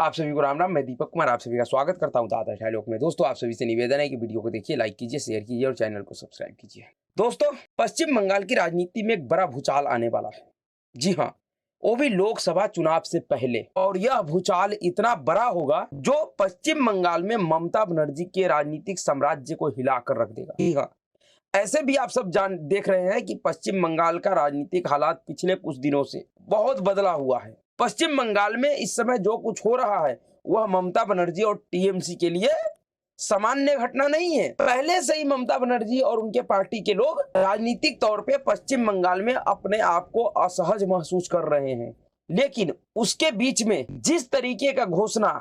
आप सभी को राम राम। मैं दीपक कुमार आप सभी का स्वागत करता हूं दादा डायलॉग में। दोस्तों, आप सभी से निवेदन है कि वीडियो को देखिए, लाइक कीजिए, शेयर कीजिए और चैनल को सब्सक्राइब कीजिए। दोस्तों, पश्चिम बंगाल की राजनीति में एक बड़ा भूचाल आने वाला है। जी हाँ, वो भी लोकसभा चुनाव से पहले। और यह भूचाल इतना बड़ा होगा जो पश्चिम बंगाल में ममता बनर्जी के राजनीतिक साम्राज्य को हिलाकर रख देगा। जी हाँ, ऐसे भी आप सब देख रहे हैं कि पश्चिम बंगाल का राजनीतिक हालात पिछले कुछ दिनों से बहुत बदला हुआ है। पश्चिम बंगाल में इस समय जो कुछ हो रहा है वह ममता बनर्जी और टीएमसी के लिए सामान्य घटना नहीं है। पहले से ही ममता बनर्जी और उनके पार्टी के लोग राजनीतिक तौर पे पश्चिम बंगाल में अपने आप को असहज महसूस कर रहे हैं। लेकिन उसके बीच में जिस तरीके का घोषणा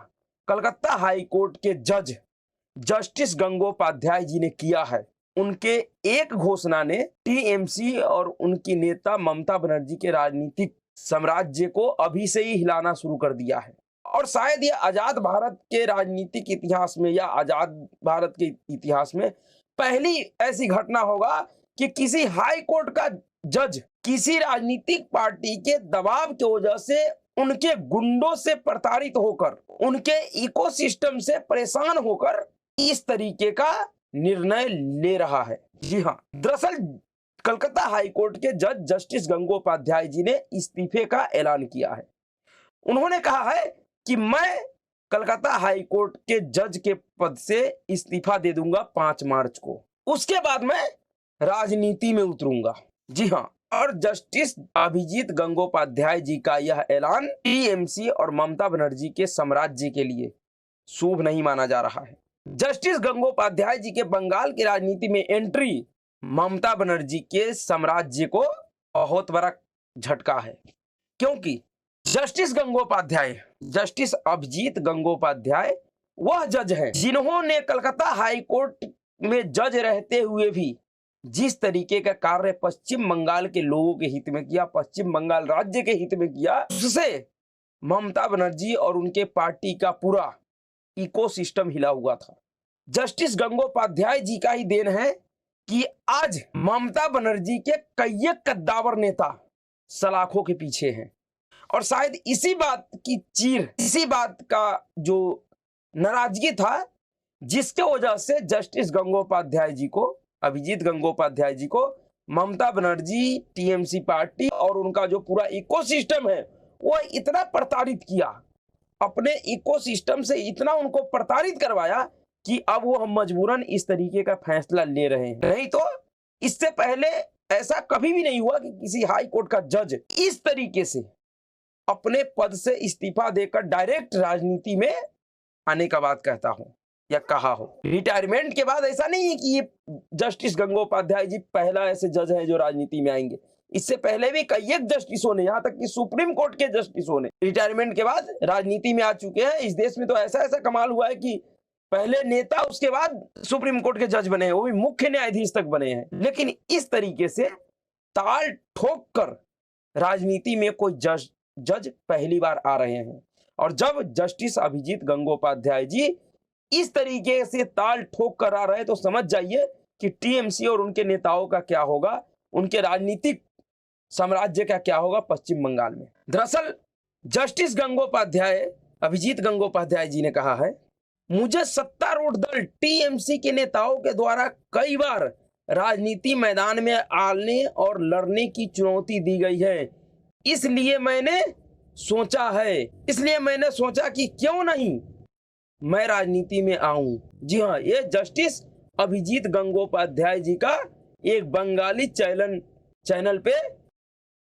कलकत्ता हाई कोर्ट के जज जस्टिस गंगोपाध्याय जी ने किया है, उनके एक घोषणा ने टीएमसी और उनकी नेता ममता बनर्जी के राजनीतिक साम्राज्य को अभी से ही हिलाना शुरू कर दिया है। और शायद ये आजाद भारत के राजनीतिक इतिहास में या आजाद भारत के इतिहास में पहली ऐसी घटना होगा कि किसी हाई कोर्ट का जज किसी राजनीतिक पार्टी के दबाव की वजह से, उनके गुंडों से प्रताड़ित होकर, उनके इकोसिस्टम से परेशान होकर इस तरीके का निर्णय ले रहा है। जी हाँ, दरअसल कलकत्ता हाई कोर्ट के जज जस्टिस गंगोपाध्याय जी ने इस्तीफे का ऐलान किया है। उन्होंने कहा है कि मैं कलकत्ता हाई कोर्ट के जज के पद से इस्तीफा दे दूंगा 5 मार्च को। उसके बाद मैं राजनीति में उतरूंगा। जी हाँ, और जस्टिस अभिजीत गंगोपाध्याय जी का यह ऐलान टीएमसी और ममता बनर्जी के साम्राज्य के लिए शुभ नहीं माना जा रहा है। जस्टिस गंगोपाध्याय जी के बंगाल की राजनीति में एंट्री ममता बनर्जी के साम्राज्य को बहुत बड़ा झटका है, क्योंकि जस्टिस गंगोपाध्याय, जस्टिस अभिजीत गंगोपाध्याय वह जज हैं जिन्होंने कलकत्ता हाई कोर्ट में जज रहते हुए भी जिस तरीके का कार्य पश्चिम बंगाल के लोगों के हित में किया, पश्चिम बंगाल राज्य के हित में किया, उससे ममता बनर्जी और उनके पार्टी का पूरा इकोसिस्टम हिला हुआ था। जस्टिस गंगोपाध्याय जी का ही देन है कि आज ममता बनर्जी के कई कद्दावर नेता सलाखों के पीछे हैं। और शायद इसी बात की चीर, इसी बात का जो नाराजगी था, जिसके वजह से जस्टिस गंगोपाध्याय जी को, अभिजीत गंगोपाध्याय जी को ममता बनर्जी, टीएमसी पार्टी और उनका जो पूरा इकोसिस्टम है वह इतना प्रताड़ित किया, अपने इकोसिस्टम से इतना उनको प्रताड़ित करवाया कि अब वो हम मजबूरन इस तरीके का फैसला ले रहे हैं। नहीं तो इससे पहले ऐसा कभी भी नहीं हुआ कि किसी हाई कोर्ट का जज इस तरीके से अपने पद से इस्तीफा देकर डायरेक्ट राजनीति में आने का बात कहता हो या कहा हो। रिटायरमेंट के बाद ऐसा नहीं है कि ये जस्टिस गंगोपाध्याय जी पहला ऐसे जज हैं जो राजनीति में आएंगे। इससे पहले भी कई एक जस्टिसों ने, यहाँ तक कि सुप्रीम कोर्ट के जस्टिसों ने रिटायरमेंट के बाद राजनीति में आ चुके हैं। इस देश में तो ऐसा ऐसा कमाल हुआ है कि पहले नेता, उसके बाद सुप्रीम कोर्ट के जज बने हैं, वो भी मुख्य न्यायाधीश तक बने हैं। लेकिन इस तरीके से ताल ठोक कर राजनीति में कोई जज पहली बार आ रहे हैं। और जब जस्टिस अभिजीत गंगोपाध्याय जी इस तरीके से ताल ठोक कर आ रहे हैं तो समझ जाइए कि टीएमसी और उनके नेताओं का क्या होगा, उनके राजनीतिक साम्राज्य का क्या होगा पश्चिम बंगाल में। दरअसल जस्टिस गंगोपाध्याय, अभिजीत गंगोपाध्याय जी ने कहा है, मुझे सत्तारूढ़ दल टीएमसी के नेताओं के द्वारा कई बार राजनीति मैदान में आने और लड़ने की चुनौती दी गई है। इसलिए मैंने सोचा कि क्यों नहीं मैं राजनीति में आऊं। जी हाँ, ये जस्टिस अभिजीत गंगोपाध्याय जी का एक बंगाली चैनल पे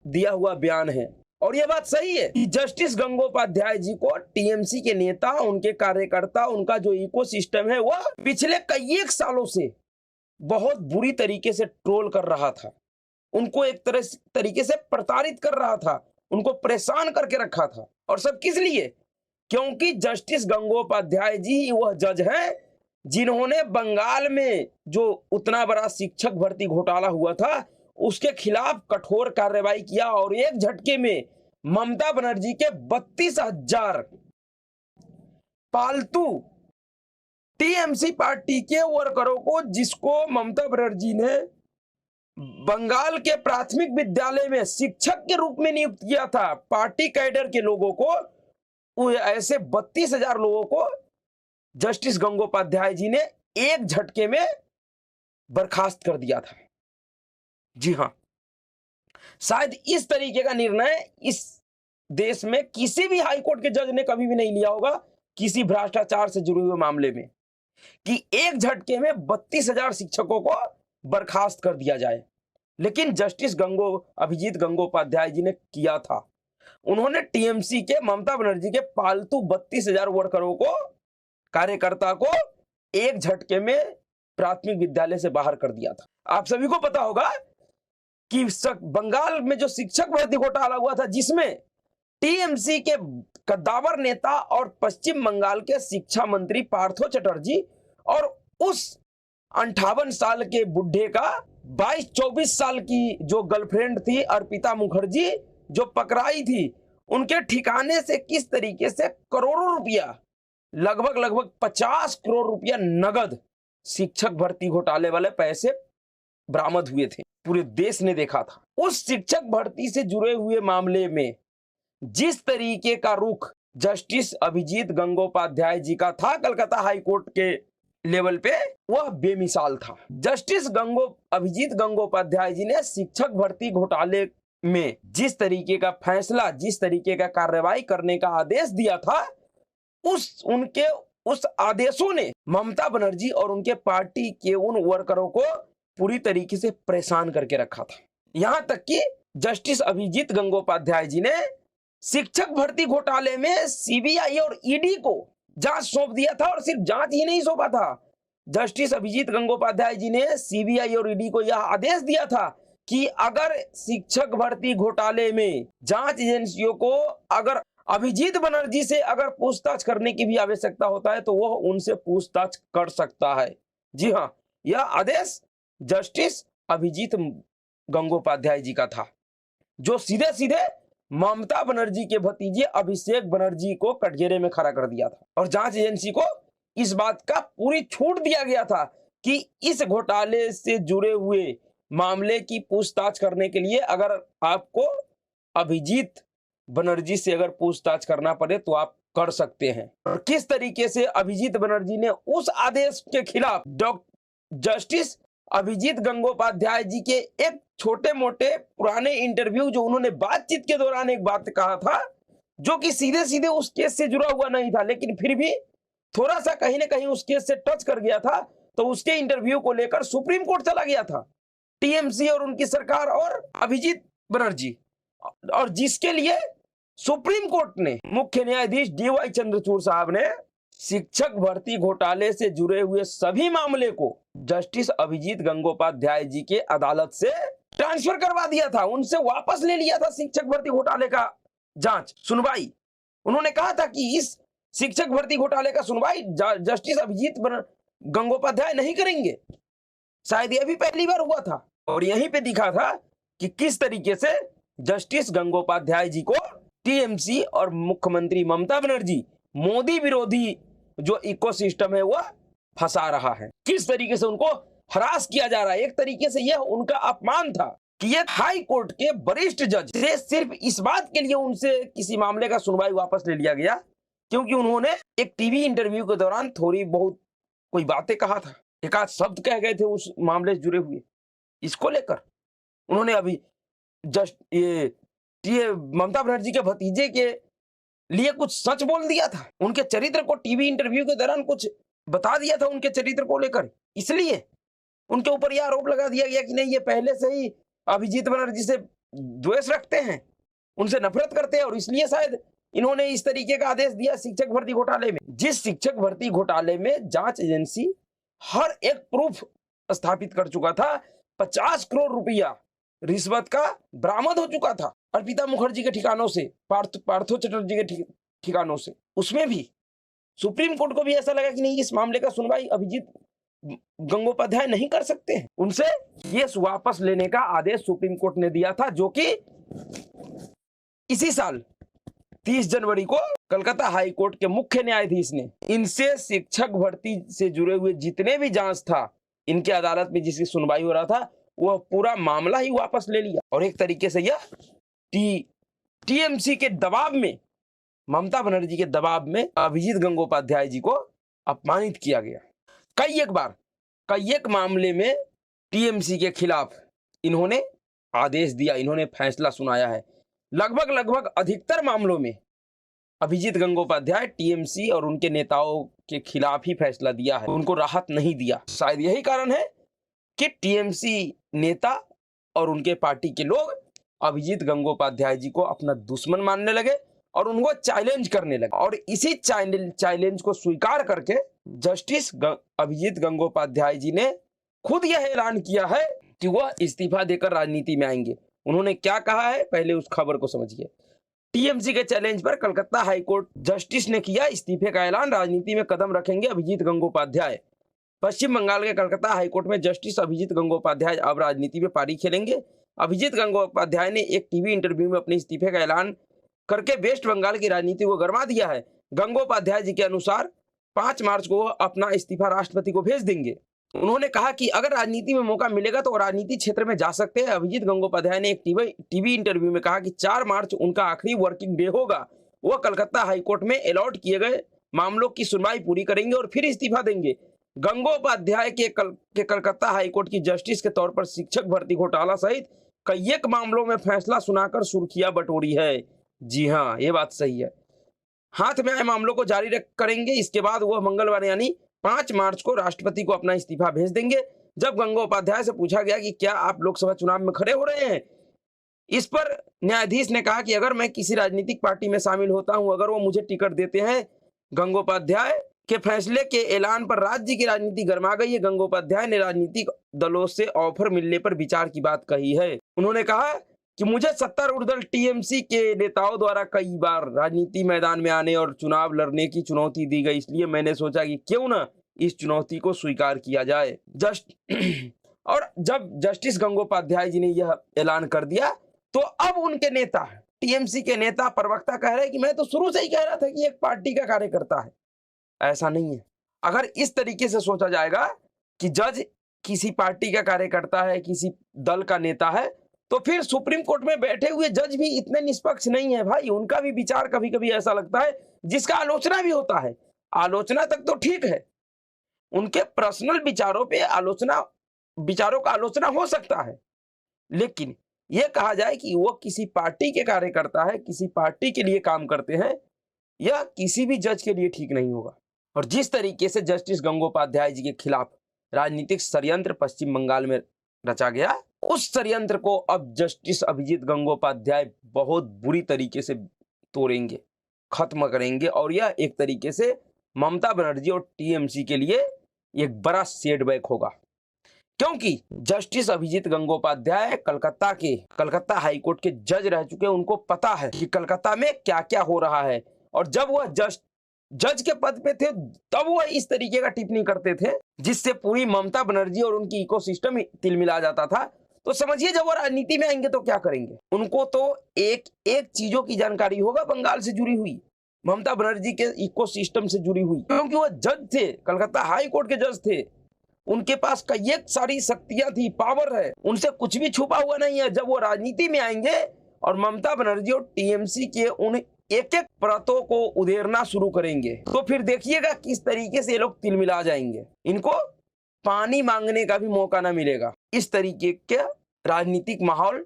दिया हुआ बयान है। और यह बात सही है कि जस्टिस गंगोपाध्याय जी को टीएमसी के नेता, उनके कार्यकर्ता, उनका जो इकोसिस्टम है वह पिछले कई एक सालों से बहुत बुरी तरीके से ट्रोल कर रहा था, उनको एक तरीके से प्रताड़ित कर रहा था, उनको परेशान करके रखा था। और सब किस लिए? क्योंकि जस्टिस गंगोपाध्याय जी ही वह जज हैं जिन्होंने बंगाल में जो उतना बड़ा शिक्षक भर्ती घोटाला हुआ था उसके खिलाफ कठोर कार्रवाई किया और एक झटके में ममता बनर्जी के 32,000 पालतू टीएमसी पार्टी के वर्करों को, जिसको ममता बनर्जी ने बंगाल के प्राथमिक विद्यालय में शिक्षक के रूप में नियुक्त किया था, पार्टी कैडर के लोगों को वो ऐसे 32,000 लोगों को जस्टिस गंगोपाध्याय जी ने एक झटके में बर्खास्त कर दिया था। जी हां, शायद इस तरीके का निर्णय इस देश में किसी भी हाईकोर्ट के जज ने कभी भी नहीं लिया होगा किसी भ्रष्टाचार से जुड़े हुए मामले में, कि एक झटके में 32,000 शिक्षकों को बर्खास्त कर दिया जाए। लेकिन जस्टिस अभिजीत गंगोपाध्याय जी ने किया था। उन्होंने टीएमसी के ममता बनर्जी के पालतू 32,000 वर्करों को, कार्यकर्ता को एक झटके में प्राथमिक विद्यालय से बाहर कर दिया था। आप सभी को पता होगा कि बंगाल में जो शिक्षक भर्ती घोटाला हुआ था, जिसमें टीएमसी के कद्दावर नेता और पश्चिम बंगाल के शिक्षा मंत्री पार्थो चटर्जी और उस 58 साल के बुढ़े का 22-24 साल की जो गर्लफ्रेंड थी अर्पिता मुखर्जी, जो पकड़ाई थी, उनके ठिकाने से किस तरीके से करोड़ों रुपया, लगभग 50 करोड़ रुपया नगद शिक्षक भर्ती घोटाले वाले पैसे बरामद हुए थे। पूरे देश ने देखा था। उस शिक्षक भर्ती से जुड़े हुए मामले में जिस तरीके का रुख जस्टिस अभिजीत गंगोपाध्याय जी का था कलकत्ता हाई कोर्ट के लेवल पे, वह बेमिसाल था। जस्टिस अभिजीत गंगोपाध्याय जी ने शिक्षक भर्ती घोटाले में जिस तरीके का फैसला, जिस तरीके का कार्रवाई करने का आदेश दिया था, उस आदेशों ने ममता बनर्जी और उनके पार्टी के उन वर्करों को पूरी तरीके से परेशान करके रखा था। यहां तक कि जस्टिस अभिजीत गंगोपाध्याय जी ने शिक्षक भर्ती घोटाले में सीबीआई और ईडी को जांच सौंप दिया था, और सिर्फ जांच ही नहीं सौंपा था, जस्टिस अभिजीत गंगोपाध्याय जी ने सीबीआई और ईडी को यह आदेश दिया था कि अगर शिक्षक भर्ती घोटाले में जांच एजेंसियों को अगर अभिजीत बनर्जी से अगर पूछताछ करने की भी आवश्यकता होता है तो वह उनसे पूछताछ कर सकता है। जी हां, यह आदेश जस्टिस अभिजीत गंगोपाध्याय जी का था, जो सीधे सीधे ममता बनर्जी के भतीजे अभिषेक बनर्जी को कटघरे में खड़ा कर दिया था, और जांच एजेंसी को इस बात का पूरी छूट दिया गया था कि इस घोटाले से जुड़े हुए मामले की पूछताछ करने के लिए अगर आपको अभिजीत बनर्जी से अगर पूछताछ करना पड़े तो आप कर सकते हैं। और किस तरीके से अभिजीत बनर्जी ने उस आदेश के खिलाफ जस्टिस अभिजीत गंगोपाध्याय जी के एक छोटे मोटे पुराने इंटरव्यू, जो उन्होंने बातचीत के दौरान एक बात कहा था, जो कि सीधे सीधे उस केस से जुड़ा हुआ नहीं था, लेकिन फिर भी थोड़ा सा कहीं ना कहीं उस केस से टच कर गया था, तो उसके इंटरव्यू को लेकर सुप्रीम कोर्ट चला गया था टीएमसी और उनकी सरकार और अभिजीत बनर्जी, और जिसके लिए सुप्रीम कोर्ट ने मुख्य न्यायाधीश डीवाई चंद्रचूड़ साहब ने शिक्षक भर्ती घोटाले से जुड़े हुए सभी मामले को जस्टिस अभिजीत गंगोपाध्याय जी के अदालत से ट्रांसफर करवा दिया था, उनसे वापस ले लिया था शिक्षक भर्ती घोटाले का जांच सुनवाई। उन्होंने कहा था कि इस शिक्षक भर्ती घोटाले का सुनवाई जस्टिस अभिजीत गंगोपाध्याय नहीं करेंगे। शायद यह भी पहली बार हुआ था, और यहीं पे दिखा था कि किस तरीके से जस्टिस गंगोपाध्याय जी को टीएमसी और मुख्यमंत्री ममता बनर्जी मोदी विरोधी जो इकोसिस्टम है वह फंसा रहा है, किस तरीके से उनको हरास किया जा रहा है। एक तरीके से यह उनका अपमान था कि ये हाई कोर्ट के वरिष्ठ जज से सिर्फ इस बात के लिए उनसे किसी मामले का सुनवाई वापस ले लिया गया क्योंकि उन्होंने एक टीवी इंटरव्यू के दौरान थोड़ी बहुत कोई बातें कहा था, एक आध शब्द कह गए थे उस मामले से जुड़े हुए। इसको लेकर उन्होंने अभी ये ममता बनर्जी के भतीजे के लिए कुछ सच बोल दिया था, उनके चरित्र को टीवी इंटरव्यू के दौरान कुछ बता दिया था उनके चरित्र को लेकर, इसलिए उनके ऊपर यह आरोप लगा दिया गया कि नहीं, ये पहले से ही अभिजीत बनर्जी से द्वेष रखते हैं, उनसे नफरत करते हैं, और इसलिए शायद इन्होंने इस तरीके का आदेश दिया शिक्षक भर्ती घोटाले में। जिस शिक्षक भर्ती घोटाले में जांच एजेंसी हर एक प्रूफ स्थापित कर चुका था, 50 करोड़ रुपया रिश्वत का बरामद हो चुका था अर्पिता मुखर्जी के ठिकानों से, पार्थो चटर्जी के ठिकानों से, उसमें भी सुप्रीम कोर्ट को भी ऐसा लगा कि नहीं, इस मामले का सुनवाई अभिजीत गंगोपाध्याय नहीं कर सकते हैं, उनसे ये वापस लेने का आदेश सुप्रीम कोर्ट ने दिया था, जो कि इसी साल 30 जनवरी को कलकत्ता हाई कोर्ट के मुख्य न्यायाधीश ने इनसे शिक्षक भर्ती से जुड़े हुए जितने भी जांच था, इनके अदालत में जिसकी सुनवाई हो रहा था, वह पूरा मामला ही वापस ले लिया। और एक तरीके से यह टीएमसी के दबाव में ममता बनर्जी के दबाव में अभिजीत गंगोपाध्याय जी को अपमानित किया गया। कई एक मामले में टीएमसी के खिलाफ इन्होंने आदेश दिया, इन्होंने फैसला सुनाया है। लगभग अधिकतर मामलों में अभिजीत गंगोपाध्याय टीएमसी और उनके नेताओं के खिलाफ ही फैसला दिया है, उनको राहत नहीं दिया। शायद यही कारण है कि टीएमसी नेता और उनके पार्टी के लोग अभिजीत गंगोपाध्याय जी को अपना दुश्मन मानने लगे और उनको चैलेंज करने लगे, और इसी चैलेंज को स्वीकार करके जस्टिस अभिजीत गंगोपाध्याय जी ने खुद यह ऐलान किया है कि वह इस्तीफा देकर राजनीति में आएंगे। उन्होंने क्या कहा है, पहले उस खबर को समझिए। टीएमसी के चैलेंज पर कलकत्ता हाईकोर्ट जस्टिस ने किया इस्तीफे का ऐलान, राजनीति में कदम रखेंगे अभिजीत गंगोपाध्याय। पश्चिम बंगाल के कलकत्ता हाईकोर्ट में जस्टिस अभिजीत गंगोपाध्याय अब राजनीति में पारी खेलेंगे। अभिजीत गंगोपाध्याय ने एक टीवी इंटरव्यू में अपने इस्तीफे का ऐलान करके वेस्ट बंगाल की राजनीति को गरमा दिया है। गंगोपाध्याय जी के अनुसार 5 मार्च को अपना इस्तीफा राष्ट्रपति को भेज देंगे। उन्होंने कहा कि अगर राजनीति में मौका मिलेगा तो राजनीति क्षेत्र में जा सकते हैं। अभिजीत गंगोपाध्याय ने एक टीवी इंटरव्यू में कहा कि 4 मार्च उनका आखिरी वर्किंग डे होगा। वह कलकत्ता हाईकोर्ट में अलॉट किए गए मामलों की सुनवाई पूरी करेंगे और फिर इस्तीफा देंगे। गंगोपाध्याय के कलकत्ता हाईकोर्ट की जस्टिस के तौर पर शिक्षक भर्ती घोटाला सहित कई एक मामलों में फैसला सुनाकर सुर्खियां बटोरी है। जी हाँ, ये बात सही है। हाथ में आए मामलों को जारी करेंगे। इसके बाद वह मंगलवार यानी 5 मार्च को राष्ट्रपति को अपना इस्तीफा भेज देंगे। जब गंगोपाध्याय से पूछा गया कि क्या आप लोकसभा चुनाव में खड़े हो रहे हैं, इस पर न्यायाधीश ने कहा कि अगर मैं किसी राजनीतिक पार्टी में शामिल होता हूं, अगर वो मुझे टिकट देते हैं। गंगोपाध्याय के फैसले के ऐलान पर राज्य की राजनीति गर्मा गई है। गंगोपाध्याय ने राजनीतिक दलों से ऑफर मिलने पर विचार की बात कही है। उन्होंने कहा कि मुझे सत्तारूढ़ दल टीएमसी के नेताओं द्वारा कई बार राजनीति मैदान में आने और चुनाव लड़ने की चुनौती दी गई, इसलिए मैंने सोचा कि क्यों ना इस चुनौती को स्वीकार किया जाए। और जब जस्टिस गंगोपाध्याय जी ने यह ऐलान कर दिया तो अब उनके नेता, टीएमसी के नेता प्रवक्ता कह रहे हैं कि मैं तो शुरू से ही कह रहा था कि एक पार्टी का कार्यकर्ता है। ऐसा नहीं है। अगर इस तरीके से सोचा जाएगा कि जज किसी पार्टी का कार्यकर्ता है, किसी दल का नेता है, तो फिर सुप्रीम कोर्ट में बैठे हुए जज भी इतने निष्पक्ष नहीं है भाई। उनका भी विचार कभी कभी ऐसा लगता है जिसका आलोचना भी होता है। आलोचना तक तो ठीक है, उनके पर्सनल विचारों पे विचारों का आलोचना हो सकता है, लेकिन यह कहा जाए कि वो किसी पार्टी के कार्यकर्ता है, किसी पार्टी के लिए काम करते हैं, यह किसी भी जज के लिए ठीक नहीं होगा। और जिस तरीके से जस्टिस गंगोपाध्याय जी के खिलाफ राजनीतिक षड्यंत्र पश्चिम बंगाल में रचा गया, उस षड्यंत्र को अब जस्टिस अभिजीत गंगोपाध्याय बहुत बुरी तरीके से तोड़ेंगे, खत्म करेंगे, और यह एक तरीके से ममता बनर्जी और टीएमसी के लिए एक बड़ा सेटबैक होगा। क्योंकि जस्टिस अभिजीत गंगोपाध्याय कलकत्ता हाईकोर्ट के जज रह चुके हैं। उनको पता है कि कलकत्ता में क्या क्या हो रहा है, और जब वह जज के पद पे थे तब वह इस तरीके का टिप्पणी करते थे जिससे पूरी ममता बनर्जी और उनकी इकोसिस्टम तिलमिला जाता था। तो समझिए जब वो राजनीति में आएंगे तो क्या करेंगे। उनको तो एक चीजों की जानकारी होगा बंगाल से जुड़ी हुई, ममता बनर्जी के इकोसिस्टम से जुड़ी हुई, क्योंकि वो जज थे, कलकत्ता हाई कोर्ट के जज थे। उनके पास कई एक सारी शक्तियां थी, पावर है, उनसे कुछ भी छुपा हुआ नहीं है। जब वो राजनीति में आएंगे और ममता बनर्जी और टीएमसी के उन एक एक परतों को उधेड़ना शुरू करेंगे, तो फिर देखिएगा किस तरीके से ये लोग तिलमिला जाएंगे। इनको पानी मांगने का भी मौका ना मिलेगा। इस तरीके के राजनीतिक माहौल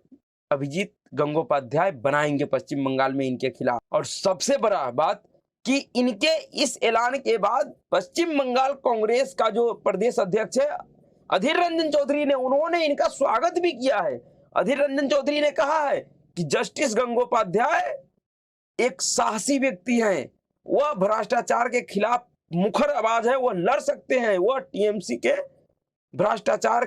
अभिजीत गंगोपाध्याय बनाएंगे पश्चिम बंगाल में इनके खिलाफ। और सबसे बड़ा बात कि इनके इस ऐलान के बाद पश्चिम बंगाल कांग्रेस का जो प्रदेश अध्यक्ष है अधीर रंजन चौधरी ने, उन्होंने इनका स्वागत भी किया है। अधीर रंजन चौधरी ने कहा है कि जस्टिस गंगोपाध्याय एक साहसी व्यक्ति हैं, वह भ्रष्टाचार के खिलाफ मुखर आवाज है, वह लड़ सकते हैं, वह टीएमसी के भ्रष्टाचार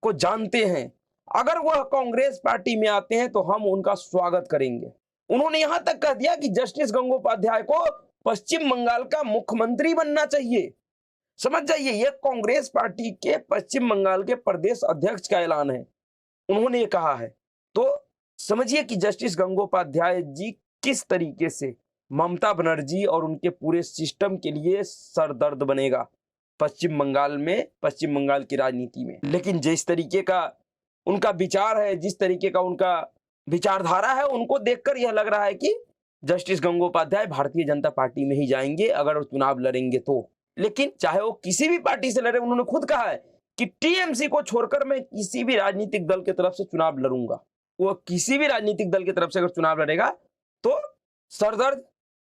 को जानते हैं। अगर वह कांग्रेस पार्टी में आते हैं तो हम उनका स्वागत करेंगे। उन्होंने यहां तक कह दिया कि जस्टिस गंगोपाध्याय को पश्चिम बंगाल का मुख्यमंत्री बनना चाहिए। समझ जाइए, यह कांग्रेस पार्टी के पश्चिम बंगाल के प्रदेश अध्यक्ष का ऐलान है, उन्होंने ये कहा है। तो समझिए कि जस्टिस गंगोपाध्याय जी किस तरीके से ममता बनर्जी और उनके पूरे सिस्टम के लिए सरदर्द बनेगा पश्चिम बंगाल में, पश्चिम बंगाल की राजनीति में। लेकिन जिस तरीके का उनका विचार है, जिस तरीके का उनका विचारधारा है, उनको देखकर यह लग रहा है कि जस्टिस गंगोपाध्याय भारतीय जनता पार्टी में ही जाएंगे अगर वो चुनाव लड़ेंगे तो। लेकिन चाहे वो किसी भी पार्टी से लड़े, उन्होंने खुद कहा है कि टीएमसी को छोड़कर मैं किसी भी राजनीतिक दल की तरफ से चुनाव लड़ूंगा। वो किसी भी राजनीतिक दल की तरफ से अगर चुनाव लड़ेगा तो सरदर्द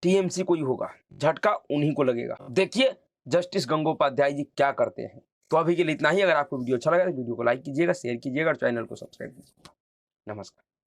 टीएमसी को ही होगा, झटका उन्हीं को लगेगा। देखिए जस्टिस गंगोपाध्याय जी क्या करते हैं। तो अभी के लिए इतना ही। अगर आपको वीडियो अच्छा लगा तो वीडियो को लाइक कीजिएगा, शेयर कीजिएगा और चैनल को सब्सक्राइब कीजिएगा। नमस्कार।